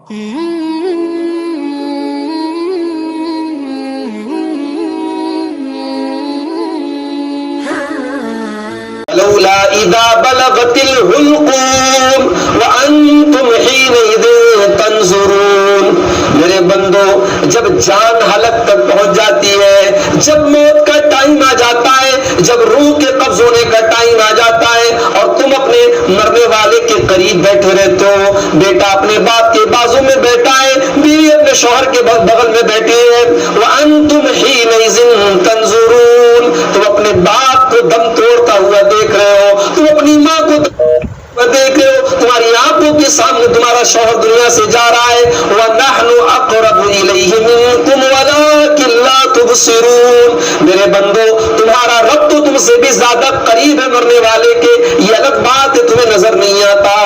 لولا اذا بلغت الحلقوم وانتم حينئذ تنظرون. میرے بندو جب جان حلق تک پہنچ جاتی ہے، جب موت کا ٹائم آ جاتا ہے، جب روح کے قبض ہونے کا ٹائم آ جاتا ہے اور تم اپنے مرنے والے کے قریب بیٹھے رہتے ہو، بیٹا اپنے باپ کے بازو میں بیٹھا ہے، بیوی اپنے شوہر کے بغل میں بیٹھی ہے، وانتم حينئذ تنظرون، تم اپنے باپ کو دم توڑتا ہوا دیکھ رہے ہو، تم اپنی ماں کو دیکھ رہے ہو، تمہاری آنکھوں کے سامنے تمہارا شوہر دنیا سے جا رہا ہے. وَنَحْنُ أَقْرَبُ إِلَيْهِ مِنْكُمْ وَلَكِنْ لَا تُبْصِرُونَ. میرے بندو تمہارا رب تو تم سے بھی زیادہ قریب ہے مرنے والے کے، یہ الگ بات ہے تمہیں نظر نہیں آتا.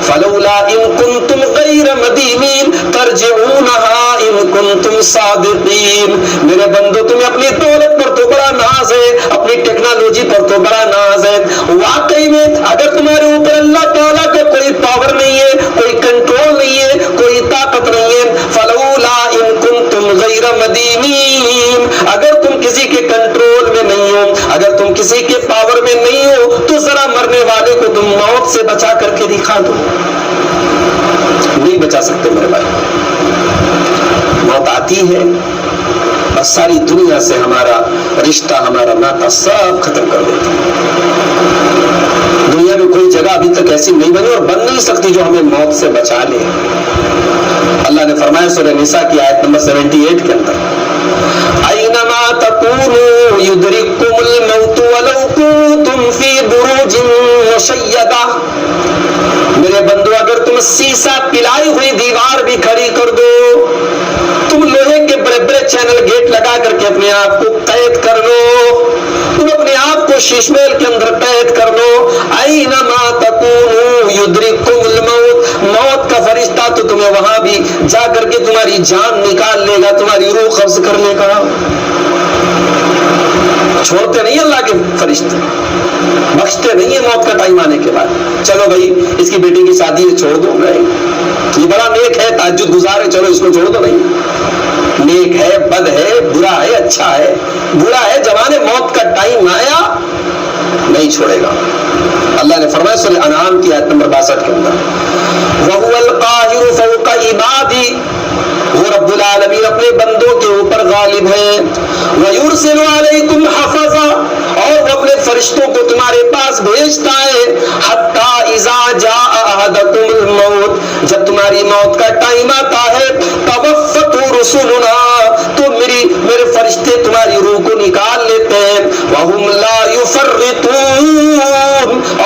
فَلَوْلَا إِن كُنْتُمْ غَيْرَ مَدِينِينَ تَرْجِعُونَهَا إِن كُنْتُمْ صَادِقِينَ. میرے بندو تمہیں اپنی دولت پر تو بڑا ناز ہے، اپنی ٹیکنالوجی پر تو بڑا ناز ہے، واقعی میں اگر تمہارے اوپر اللہ تعالیٰ کا کوئی پاور نہیں ہے، کوئی کنٹرول نہیں ہے، کوئی طاقت نہیں ہے، فلولا ان کنتم غیر مدینین، اگر تم کسی کے کنٹرول میں نہیں ہو، اگر تم کسی کے پاور میں نہیں ہو تو ذرا مرنے والے کو تم موت سے بچا کر کے دکھا دو. نہیں بچا سکتے میرے بھائی. موت آتی ہے بس ساری دنیا سے ہمارا رشتہ، ہمارا ناتا سب ختم کر دیتی ہے. دنیا میں کوئی جگہ ابھی تک ایسی نہیں بنی اور بن نہیں سکتی جو ہمیں موت سے بچا لے. اللہ نے فرمایا سورہ نساء کی آیت نمبر 78 کے اندر، اینما تکونوا یدرککم الموت ولو کنتم فی بروج مشیدہ. میرے بندو اگر تم سیسا پلائی ہوئی دیوار بھی کھڑی کر دو، تم لوہے کے بڑے بڑے چینل گیٹ لگا کر کے اپنے آپ کو قید کر لو، تم اپنے آپ کو شیش محل کے اندر قید کر لو، اینما تکونوا یدرککم الموت، موت کا فرشتہ تو تمہیں وہاں بھی جا کر کے تمہاری جان نکال لے گا، تمہاری روح قبض کر لے گا. چھوڑتے نہیں اللہ کے فرشتے، بخشتے نہیں ہے موت کا ٹائم آنے کے بعد. چلو بھائی اس کی بیٹی کی شادی ہے چھوڑ دو، نہیں یہ بڑا نیک ہے، تہجد گزار ہے، چلو اس کو چھوڑ دو. نہیں، نیک ہے، بد ہے، برا ہے، اچھا ہے، برا ہے، جوان موت کا ٹائم آیا نہیں چھوڑے گا. اللہ نے فرمایا سورہ انعام کی آیت نمبر 62 کے اندر، وَهُوَ الْقَاهِرُ فَوْقَ عِبَادِهِ، وہ رب العالمین اپنے بندوں کے اوپر غالب ہے. وَيُرْسِلُ عَلَيْكُمْ حَفَظًا، اور وہ اپنے فرشتوں کو تمہارے پاس بھیجتا ہے. حَتَّى إِذَا جَاءَ أَحَدَكُمُ الْمَوْتُ، جب تمہاری موت کا ٹائم آتا ہے، تَوَفَّتْهُ رُسُلُنَا، تو میرے فرشتے تمہاری روح کو نکال لیتے ہیں. وَهُمْ لَا يُفَرِّطُونَ،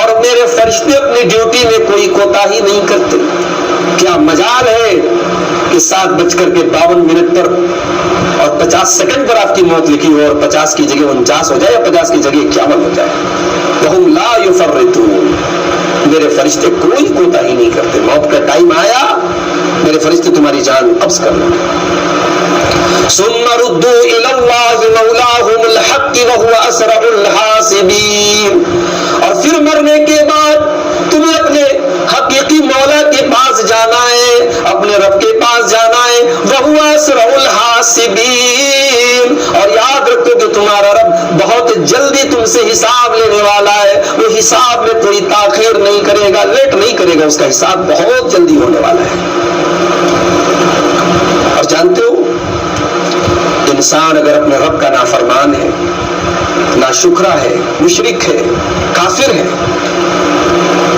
اور میرے فرشتے اپنی ڈیوٹی میں کوئی کوتاہی نہیں کرتے. کیا مجال ہے کہ 7:52 پر اور 50 سیکنڈ پر آپ کی موت لکھی ہو اور 50 کی جگہ 49 ہو جائے یا 50 کی جگہ 51 ہو جائے. وَهُمْ لَا يُفَرِّطُونَ، میرے فرشتے کوئی کوتاہی نہیں کرتے. موت کا ٹائم آیا، میرے فرشتے تمہاری جان قبض کر لیں. ثم ردوا الى الله مولاهم الحق وهو اسرع الحاسبين، اور پھر مرنے کے بعد تمہیں اپنے حقیقی مولا کے پاس جانا ہے، اپنے رب کے پاس جانا ہے. وهو اسرع الحاسبين، اور یاد رکھو کہ تمہارا رب بہت جلدی تم سے حساب لینے والا ہے. وہ حساب میں کوئی تاخیر نہیں کرے گا، لیٹ نہیں کرے گا، اس کا حساب بہت جلدی ہونے والا ہے. اور جانتے ہو انسان اگر اپنے رب کا نافرمان ہے، ناشکرا ہے، مشرک ہے، کافر ہے،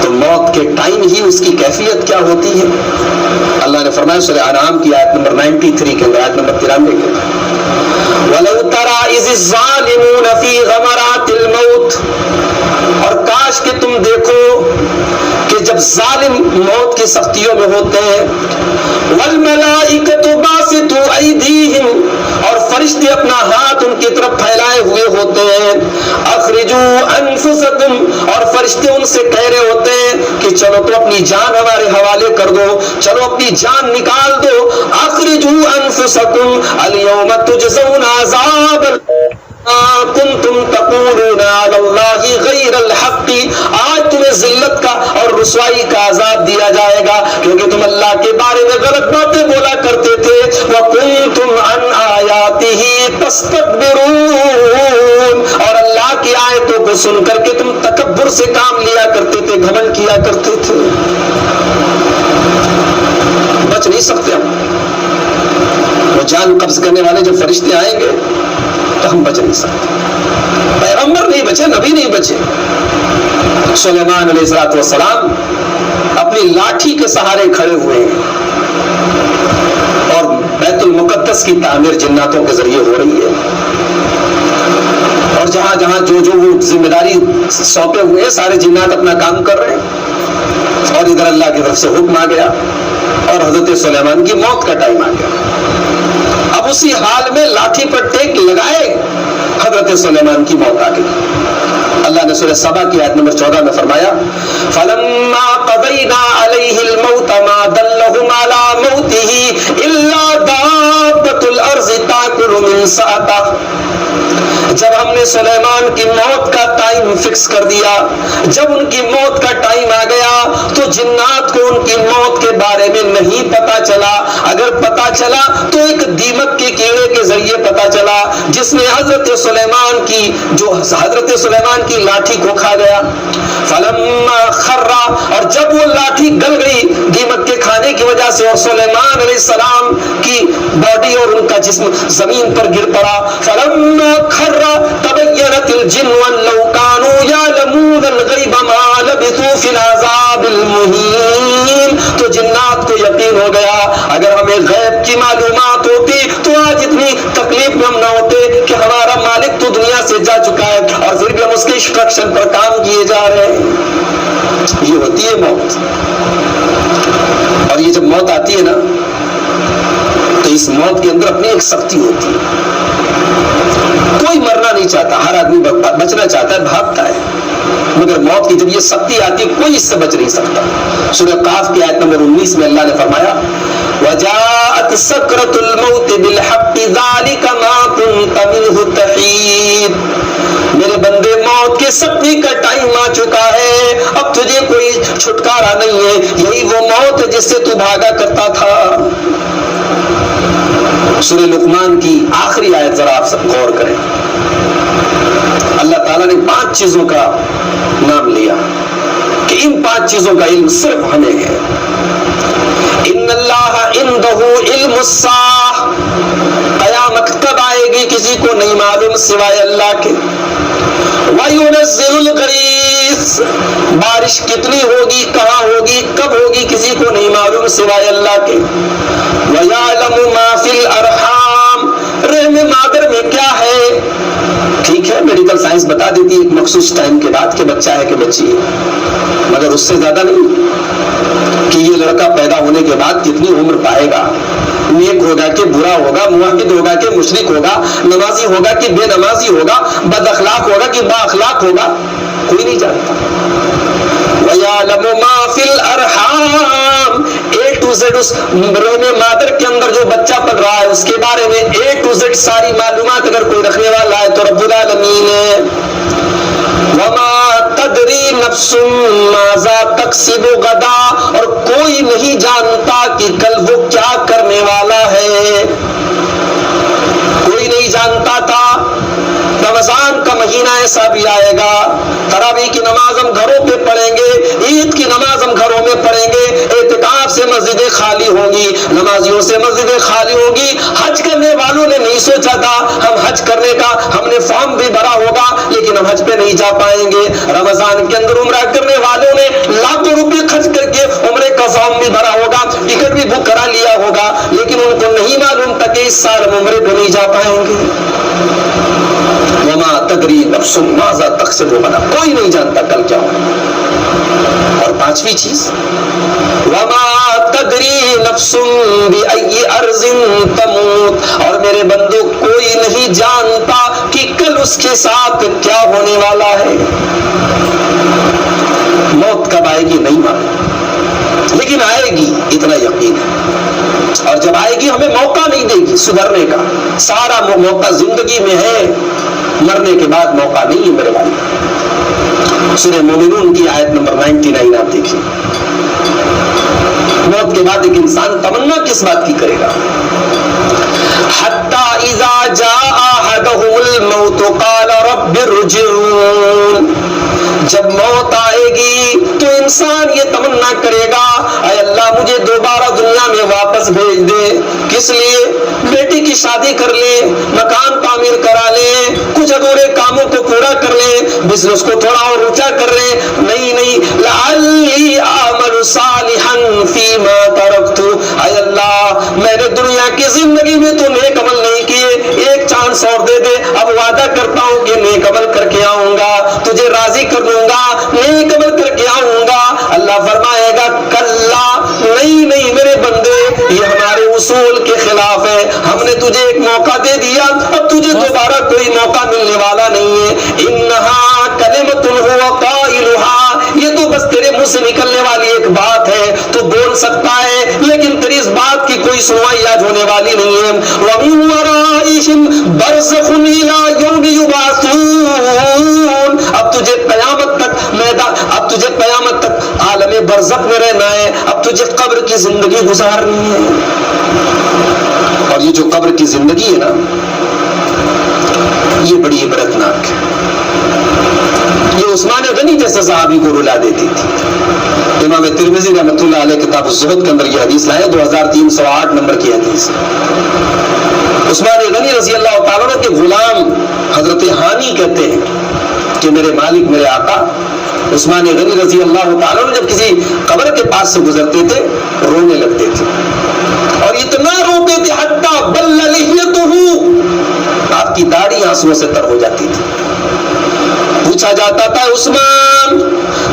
تو موت کے ٹائم ہی اس کی کیفیت کیا ہوتی ہے. اللہ نے فرمایا سورہ انعام کی آیت نمبر 93 کے اندر، آیت نمبر 93 کے اندر، وَلَوْ تَرَىٰ إِذِ الظَّالِمُونَ فِي غَمَرَاتِ الْمَوْتِ، اور کاش کہ تم دیکھو کہ جب ظالم موت کی سختیوں میں ہوتے ہیں، وَالْمَلَائِكَةُ بَاسِطُو أَيْدِيهِمْ، اور فرشتے اپنا ہاتھ ان کی طرف پھیلائے ہوئے ہوتے ہیں، اخرجوا انفسکم، اور فرشتے ان سے کہہ رہے ہوتے ہیں کہ چلو تو اپنی جان ہمارے حوالے کر دو، چلو اپنی جان نکال دو. اخرجوا انفسکم اليوم تجزون عذاب کنتم تقولون علی اللہ غیر الحق، آج تمہیں ذلت کا اور رسوائی کا عذاب دیا جائے گا، کیونکہ تم اللہ کے بارے میں غلط باتیں بولا کرتے تھے۔ وَكُنْتُمْ عَنْ آيَاتِهِ تَسْتَكْبِرُونَ، اور اللہ کی آیتوں کو سن کر کے تم تکبر سے کام لیا کرتے تھے، گھمنڈ کیا کرتے تھے۔ بچ نہیں سکتے ہم، وہ جان قبض کرنے والے جب فرشتے آئیں گے تو ہم بچ نہیں سکتے۔ پیغمبر نہیں بچے، نبی نہیں بچے۔ سلیمان علیہ السلام اپنی لاٹھی کے سہارے کھڑے ہوئے ہیں اور بیت المقدس کی تعمیر جناتوں کے ذریعے ہو رہی ہے، اور جہاں جہاں جو وہ ذمہ داری سونپے ہوئے ہیں سارے جنات اپنا کام کر رہے ہیں، اور ادھر اللہ کی طرف سے حکم آ گیا اور حضرت سلیمان کی موت کا ٹائم آ گیا۔ اب اسی حال میں لاٹھی پر ٹیک لگائے حضرت سلیمان کی موت آ گئی۔ اللہ نے سورہ سبا کی آیت نمبر 14 میں فرمایا فَلَمَّا قَضَيْنَا عَلَيْهِ الْمَوْتَ مَا دَلَّهُمْ عَلَى مَوْتِهِ إِلَّا دَابَّةُ الْأَرْضِ تَأْكُلُ مِنْ سَأَتِهِ، جب ہم نے سلیمان کی موت کا ٹائم فکس کر دیا، جب ان کی موت کا ٹائم آ گیا تو جنات کو ان کی موت کے بارے میں نہیں پتا چلا، اگر پتا چلا تو ایک دیمک کے کیڑے کے ذریعے پتا چلا جس نے حضرت سلیمان کی لاٹھی کو کھا گیا۔ فلما خر، اور جب وہ لاٹھی گل گئی دیمک کے کھانے کی وجہ سے اور سلیمان علیہ السلام کی باڈی اور ان کا جسم زمین پر گر پڑا، فلما خر تبینت الجن ان لو كانوا يعلمون الغیب ما لبثوا في العذاب المہین، تو جنات کو یقین ہو گیا اگر ہمیں غیب کی معلومات ہوتی تو آج اتنی تکلیف میں ہم نہ ہوتے کہ ہمارا مالک تو دنیا سے جا چکا ہے اور پھر بھی ہم اس کے انسٹرکشن پر کام کیے جا رہے ہیں۔ یہ ہوتی ہے موت، اور یہ جب موت آتی ہے نا تو اس موت کے اندر اپنی ایک سختی ہوتی ہے۔ کوئی مرنا نہیں چاہتا، ہر آدمی بچنا چاہتا ہے، بھاگتا ہے، مگر موت کی جب یہ سختی آتی ہے کوئی اس سے بچ نہیں سکتا۔ سورہ قاف کی آیت نمبر 19 میں اللہ نے فرمایا وَجَاءَتْ سَكْرَةُ الْمَوْتِ بِالْحَقِّ ذَلِكَ مَا كُنْتَ مِنْهُ تَحِيدُ، میرے بندے موت کے سختی کا ٹائم آ چکا ہے، اب تجھے کوئی چھٹکارا نہیں ہے، یہی وہ موت ہے جس سے تو بھاگا کرتا تھا۔ سورہ لقمان کی آخری آیت ذرا آپ سب غور کریں، اللہ تعالیٰ نے 5 چیزوں کا نام لیا کہ ان 5 چیزوں کا علم صرف ہمیں ہے۔ ان اللہ عنده علم الساعہ، قیامت کب آئے گی کسی کو نہیں معلوم سوائے اللہ کے۔ وَيُنَزِّلُ الْغَيْثَ، بارش کتنی ہوگی، کہاں ہوگی، کب ہوگی کسی کو نہیں معلوم سوائے اللہ کے۔ وَيَعْلَمُ مَا فِي الْأَرْحَامِ، رحم مادر میں کیا ہے، ٹھیک ہے میڈیکل سائنس بتا دیتی ہے ایک مخصوص ٹائم کے بعد کہ بچہ ہے کہ بچی ہے، مگر اس سے زیادہ نہیں کہ یہ لڑکا پیدا ہونے کے بعد کتنی عمر پائے گا، نیک ہوگا کہ برا ہوگا، موحد ہوگا کہ مشرک ہوگا، نمازی ہوگا کہ بے نمازی ہوگا، بد اخلاق ہوگا کہ با اخلاق ہوگا، کوئی نہیں جانتا۔ وَيَعْلَمُ مَا فِي الْأَرْحَامِ، A to Z اس رحم مادر کے اندر جو بچہ پڑ رہا ہے اس کے بارے میں A to Z ساری معلومات اگر کوئی رکھنے والا ہے تو رب العالمین ہے۔ وَمَا تَدْرِي نَفْسٌ مَاذَا تَكْسِبُ غَدًا، اور کوئی نہیں جانتا کہ کل وہ کیا کرنے والا ہے، کوئی نہیں جانتا تھا۔ رمضان کا مہینہ ایسا بھی آئے گا، تراویح کی نماز ہم گھروں پہ پڑھیں گے، عید کی نماز ہم گھروں میں پڑھیں گے، اعتکاف سے مسجدیں خالی ہوں گی، نمازیوں سے مسجدیں خالی ہوں گی۔ حج کرنے والوں نے نہیں سوچا تھا ہم حج کرنے کا، ہم نے فارم بھی بھرا ہوگا لیکن ہم حج پہ نہیں جا پائیں گے۔ رمضان کے اندر عمرہ کرنے والوں نے لاکھوں روپے خرچ کر کے عمرے کا فارم بھی بھرا ہوگا، ٹکٹ بھی بک کرا لیا ہوگا، لیکن ان کو نہیں معلوم تھا کہ اس سال ہم عمرے پہ نہیں جا پائیں گے۔ وما تدری نفس ماذا تکسب غدا، کوئی نہیں جانتا کل کیا ہوگا۔ اور 5ویں چیز وما تدری نفس بأی ارض تموت، اور میرے بندو کوئی نہیں جانتا کہ کل اس کے ساتھ کیا ہونے والا ہے۔ موت کب آئے گی نہیں معلوم، لیکن آئے گی اتنا یقین ہے، اور جب آئے گی ہمیں موقع نہیں دے گی سدھرنے کا، سارا موقع زندگی میں ہے، مرنے کے بعد موقع نہیں ہے میرے بھائی۔ سورہ مومنون کی آیت نمبر 99 آپ دیکھیے. موت کے بعد ایک انسان تمنا کس بات کی کرے گا؟ حتی اذا جاء احدهم الموت قال رب ارجعون. جب موت آئے گی تو انسان یہ تمنا کرے گا اے اللہ مجھے دوبارہ دنیا میں واپس بھیج دے. کس لیے؟ بیٹی کی شادی کر لے, مکان تعمیر کرا لے, کچھ ادھورے کاموں کو پورا کر لے, بزنس کو تھوڑا اور اونچا کر لے. نہیں, لعلی اعمل صالحا فیما ترکت. اے اللہ میں نے دنیا کی زندگی میں تو نیک عمل نہیں کیے, ایک چانس اور دے دے. اب وعدہ کرتا ہوں کہ نیک عمل کر کے آؤں گا, تجھے راضی کر دوں گا, نیک عمل کر کے آؤں گا. اللہ فرمائے گا کلا, نہیں میرے بندے, یہ ہمارے اصول کے خلاف ہے. ہم نے تجھے ایک موقع دے دیا, اب تجھے دوبارہ کوئی موقع ملنے والا نہیں ہے. انہا کلمۃ هو قائلها, یہ تو بس تیرے منہ سے نکلنے والی ایک بات ہے, تو بول سکتا ہے لیکن تیری اس بات کی کوئی سنوائی آج ہونے والی نہیں ہے. وَمِن وَرَائِهِمْ بَرْزَخٌ إِلَىٰ يَوْمِ يُبْعَثُونَ. اب تجھے قیامت تک عالم برزخ میں رہنا ہے, اب تجھے قبر کی زندگی گزارنی ہے. اور یہ جو قبر کی زندگی ہے نا, یہ بڑی عبرتناک ہے. یہ عثمان غنی جیسے صحابی کو رلا دیتی تھی. امام ترمذی رحمۃ اللہ علیہ کتاب الزہد کے اندر یہ حدیث لائے, 2308 نمبر کی حدیث. عثمان غنی رضی اللہ تعالیٰ عنہ کے غلام حضرت ہانی کہتے ہیں کہ میرے مالک, میرے آقا عثمان غنی رضی اللہ تعالیٰ عنہ جب کسی قبر کے پاس سے گزرتے تھے رونے لگتے تھے, اور اتنا روتے تھے حتی بل لحیتہ, آپ کی داڑھی آنسوؤں سے تر ہو جاتی تھی. پوچھا جاتا تھا عثمان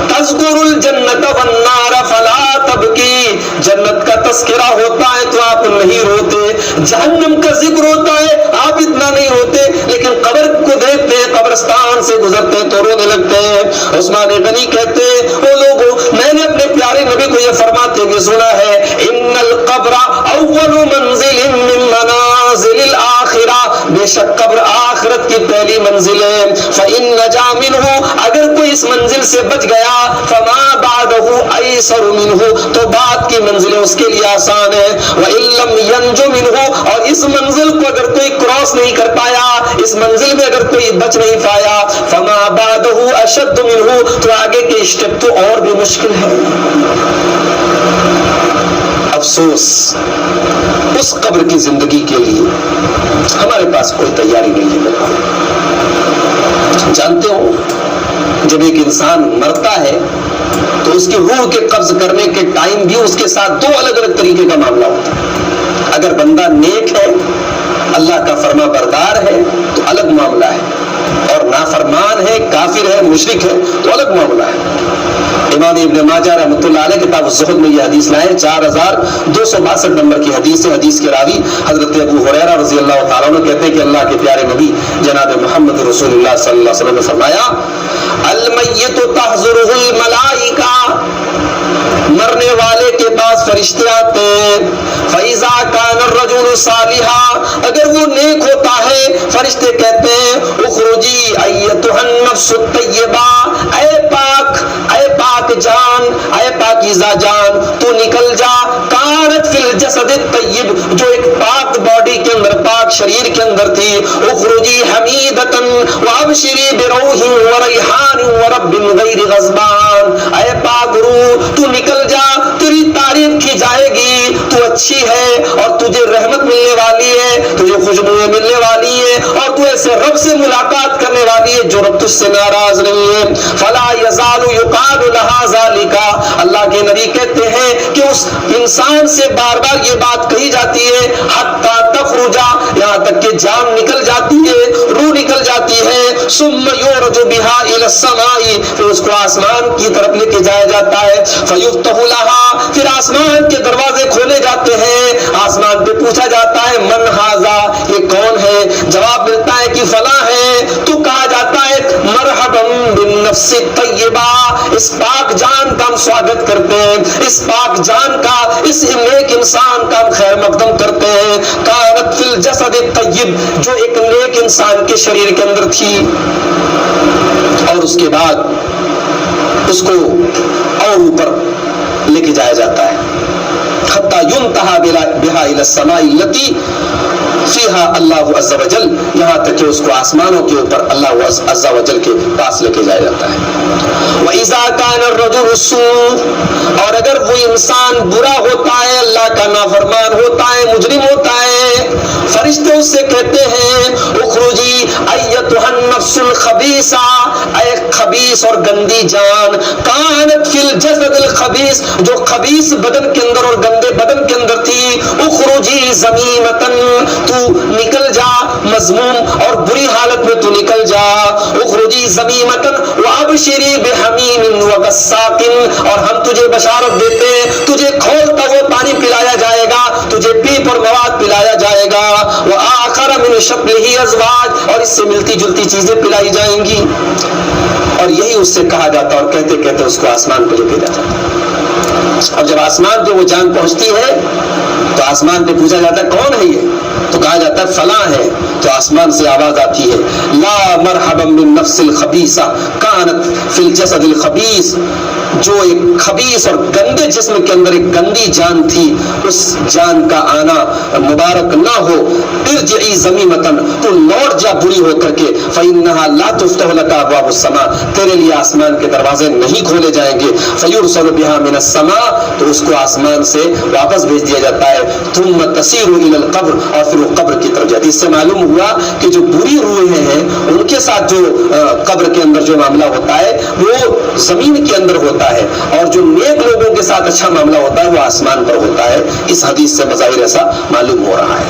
تذکر الجنت والنار فلا تبکی, جنت کا تذکرہ ہوتا ہے تو آپ نہیں روتے, جہنم کا ذکر ہوتا ہے آپ اتنا نہیں روتے, لیکن قبر کو دیکھتے ہیں, قبرستان سے گزرتے ہیں تو رونے لگتے ہیں. عثمان غنی کہتے ہیں وہ لوگوں, میں نے اپنے پیارے نبی کو یہ فرماتے ہوئے سنا ہے, ان القبر اول منزل من منازل الاخرہ, بے شک قبر آخرت کی پہلی منزل ہے. فإن نجا منہ, اگر کوئی اس منزل سے بچ گیا, فما بعدہ ایسر منہ, تو بعد کی منزلیں اس کے لیے آسان ہے. وإن لم ینج منہ, اور اس منزل کو اگر کوئی کراس نہیں کر پایا, اس منزل میں اگر کوئی بچ نہیں پایا, فما بعدہ اشد منہ, تو آگے کے اسٹیپ تو اور بھی مشکل ہے. افسوس اس قبر کی زندگی کے لیے ہمارے پاس کوئی تیاری نہیں ہے. جانتے ہو جب ایک انسان مرتا ہے تو اس کی روح کے قبض کرنے کے ٹائم بھی اس کے ساتھ دو الگ الگ طریقے کا معاملہ ہوتا ہے. اگر بندہ نیک ہے, اللہ کا فرما بردار ہے تو الگ معاملہ ہے, اور نافرمان ہے, کافر ہے, مشرک ہے تو الگ معاملہ ہے. امام ابن ماجہ رحمۃ اللہ علیہ کتاب الزہد میں یہ حدیث لائے, 4262 نمبر کی حدیث ہے. حدیث کے راوی حضرت ابو ہریرہ رضی اللہ تعالیٰ عنہ کہتے ہیں کہ اللہ کے پیارے نبی جناب محمد رسول اللہ صلی اللہ علیہ وسلم نے فرمایا, المیت تحضرہ الملائکہ, مرنے والے کے پاس فرشتے آتے ہیں. فَإِذَا كَانَ الرَّجُلُ صَالِحًا, اگر وہ نیک ہوتا ہے فرشتے کہتے ہیں, اخرجی ایتھا النفس الطیبہ, اے پاک جان, اے پاکیزہ جان, تو نکل جا. کانت فی الجسد الطیب, جو ایک پاک باڈی کے اندر, پاک شریر کے اندر تھی. اخرجی حمیدۃ وابشری بروح وریحان ورب غیر غضبان, اے پاک روح تو نکل جا, تیری تعریف کی جائے گی, تو اچھی ہے اور تجھے رحمت ملنے والی ہے, تجھے خوشبوئیں ملنے والی ہے, اور تو ایسے رب سے ملاقات کرنے والی ہے جو رب تجھ سے ناراض نہیں ہے. فلا یزال یقال لها ذلك, اللہ کے نبی کہتے ہیں کہ اس انسان سے بار بار یہ بات کہی جاتی ہے, حتی تخرجا, یہاں تک کہ جان نکل جاتی ہے, روح نکل جاتی ہے. ثم یعرج بها الى السماء, پھر اس کو آسمان کی طرف لے کے جایا جاتا ہے. فیفتح لها, پھر آسمان کے دروازے کھولے جاتے ہیں, آسمان پہ پوچھا جاتا ہے من ھذا, یہ کون ہے؟ جواب ملتا ہے کہ فلاں ہے. تو کہا جاتا ہے مرحبا بالنفس الطیبہ, اس پاک جان کا ہم سواگت کرتے ہیں, اس پاک جان کا, اس نیک انسان کا ہم خیر مقدم کرتے ہیں. کانت فی الجسد الطیب, جو ایک نیک انسان کے شریر کے اندر تھی. اور اس کے بعد اس کو اور اوپر لے کے جایا جاتا ہے، حتی ینتہا بہا الی السماء التی فیہا اللہ عز و جل، یہاں تک کہ اس کو آسمانوں کے اوپر اللہ عز و جل کے پاس لے کے جایا جاتا ہے۔ وَإِذَا كَانَ الرَّجُلُ السُّوء، اور اگر وہ انسان برا ہوتا ہے، اللہ کا نافرمان ہوتا ہے، مجرم ہوتا ہے، فرشتے اس سے کہتے ہیں اخرجی ایتھا النفس الخبیثہ، اے خبیث اور گندی جان، کانت فی الجسد الخبیث، جو خبیث بدن کے اندر اور گندے بدن کے اندر تھی، اخرجی ذمیمتن، تو نکل جا مذموم اور بری حالت میں تو نکل جا، اخرجی ذمیمتن وابشری بحمیم وغساق، اور ہم تجھے بشارت دیتے ہیں تجھے کھولتا ہوا پانی پلایا جائے گا، تجھے پیپ اور مواد پلایا جائے گا، وآخر من شکلہ ازواج، اور اس سے ملتی جلتی چیزیں پلائی جائیں گی، اور یہی اس سے کہا جاتا اور کہتے کہتے اس کو آسمان پہ لے کے جاتا۔ اب جب آسمان پہ وہ جان پہنچتی ہے تو آسمان پہ پوچھا جاتا ہے کون ہے یہ، تو کہا جاتا ہے فلاں ہے، تو آسمان سے آواز آتی ہے لا مرحبا من نفس الخبیثہ کانت فی الجسد الخبیث، جو ایک خبیث اور گندے جسم کے اندر ایک گندی جان تھی، اس جان کا آنا مبارک نہ ہو، ارجعی ذمیمتن، تو لوٹ جا بری ہو کر کے، فإنها لا تفتح لك ابواب السماء، تیرے لیے آسمان کے دروازے نہیں کھولے جائیں گے، فیرسل بها من السماء، تو اس کو آسمان سے واپس بھیج دیا جاتا ہے، ثم تسیر الى القبر، اور پھر وہ قبر کی طرف جاتی ہے۔ اس سے معلوم ہوا کہ جو بری روحیں ہیں ان کے ساتھ جو قبر کے اندر جو معاملہ ہوتا ہے وہ زمین کے اندر ہوتا ہے، اور جو نیک لوگوں کے ساتھ اچھا معاملہ ہوتا ہے وہ آسمان پر ہوتا ہے۔ اس حدیث سے بظاہر ایسا معلوم ہو رہا ہے۔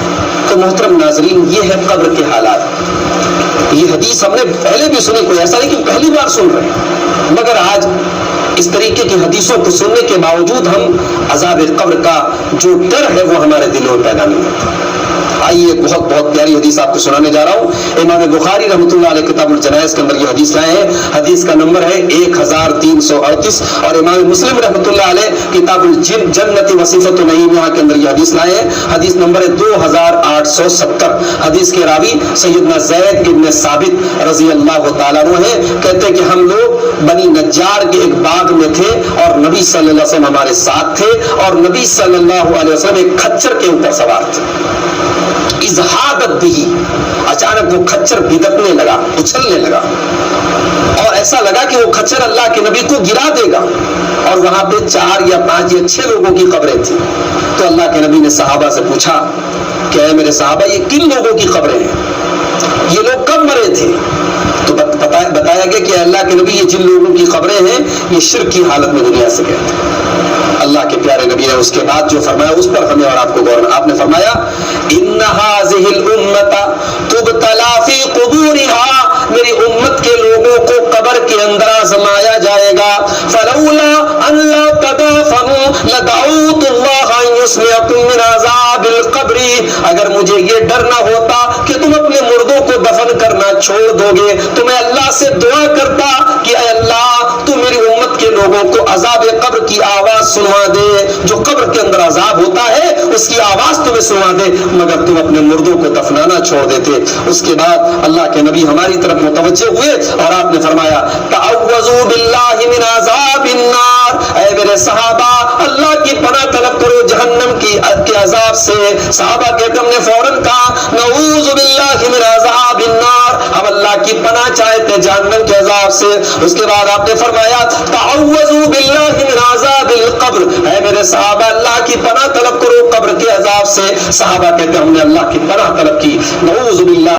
تو محترم ناظرین، یہ ہے قبر کے حالات۔ یہ حدیث ہم نے پہلے بھی سنی، کوئی ایسا نہیں کہ پہلی بار سن رہے ہیں، مگر آج اس طریقے کی حدیثوں کو سننے کے باوجود ہم عذاب قبر کا جو ڈر ہے وہ ہمارے دلوں میں پیدا نہیں ہوتا۔ آئیے بہت پیاری حدیث آپ کو سنانے جا رہا ہوں۔ امام بخاری رحمۃ اللہ علیہ کتاب الجنائز کے اندر یہ حدیث لائے ہیں، حدیث کا نمبر ہے 1338، اور امام مسلم رحمۃ اللہ علیہ کتاب الجنت وصفۃ النعیم یہاں کے اندر یہ حدیث لائے ہیں، حدیث نمبر ہے 2870۔ حدیث کے راوی سیدنا زید ابن ثابت رضی اللہ تعالیٰ عنہ ہیں، کہتے ہیں کہ ہم لوگ بنی نجار کے ایک باغ میں تھے اور نبی صلی اللہ علیہ وسلم ہمارے ساتھ تھے، اور نبی صلی اللہ علیہ وسلم ایک کھچر کے اوپر سوار تھے۔ ازحادت بھی، اچانک وہ کھچر بھدکنے لگا، اچھلنے لگا، اور ایسا لگا کہ وہ کھچر اللہ کے نبی کو گرا دے گا، اور وہاں پہ 4 یا 5 یا 6 لوگوں کی قبریں تھیں۔ تو اللہ کے نبی نے صحابہ سے پوچھا کہ اے میرے صحابہ، یہ کن لوگوں کی قبریں ہیں، یہ لوگ کب مرے تھے؟ تو بتایا گیا کہ اللہ کے نبی، یہ جن لوگوں کی قبریں ہیں یہ شرک کی حالت میں دنیا سے گئے تھے۔ اللہ کے پیارے نبی نے اس کے بعد جو فرمایا اس پر ہمیں اور آپ کو غور، آپ نے فرمایا ان هذه الامه تبتلى في قبورها، میری امت کے لوگوں کو قبر کے اندر آزمایا جائے گا، فلولا ان لا تدافنوا لدعوت الله ان يسمعكم من عذاب القبر، اگر مجھے یہ ڈر نہ ہوتا کہ تم اپنے مردوں کو دفن کرنا چھوڑ دو گے تو میں اللہ سے دعا کرتا کہ اے اللہ تو میری امت کے لوگوں کو عذاب قبر کی آواز سنوا دے، جو قبر کے اندر عذاب ہوتا ہے اس کی آواز تمہیں سنوا دے، مگر تم اپنے مردوں کو دفنانا چھوڑ دیتے۔ اس کے بعد اللہ کے نبی ہماری طرف متوجہ ہوئے اور آپ نے فرمایا تعوذوا باللہ من عذاب النار، اے میرے صحابہ اللہ کی پناہ طلب کرو جہنم کے عذاب سے۔ صحابہ کہتے ہم نے فوراً کہا نعوذ باللہ من عذاب النار، ہم اللہ کی پناہ چاہتے جہنم کے عذاب سے۔ اس کے بعد آپ نے فرمایا تعوذوا باللہ من عذاب القبر، اے میرے صحابہ اللہ کی پناہ طلب کرو قبر کے عذاب سے۔ صحابہ کہتے ہیں ہم نے اللہ کی پناہ طلب کی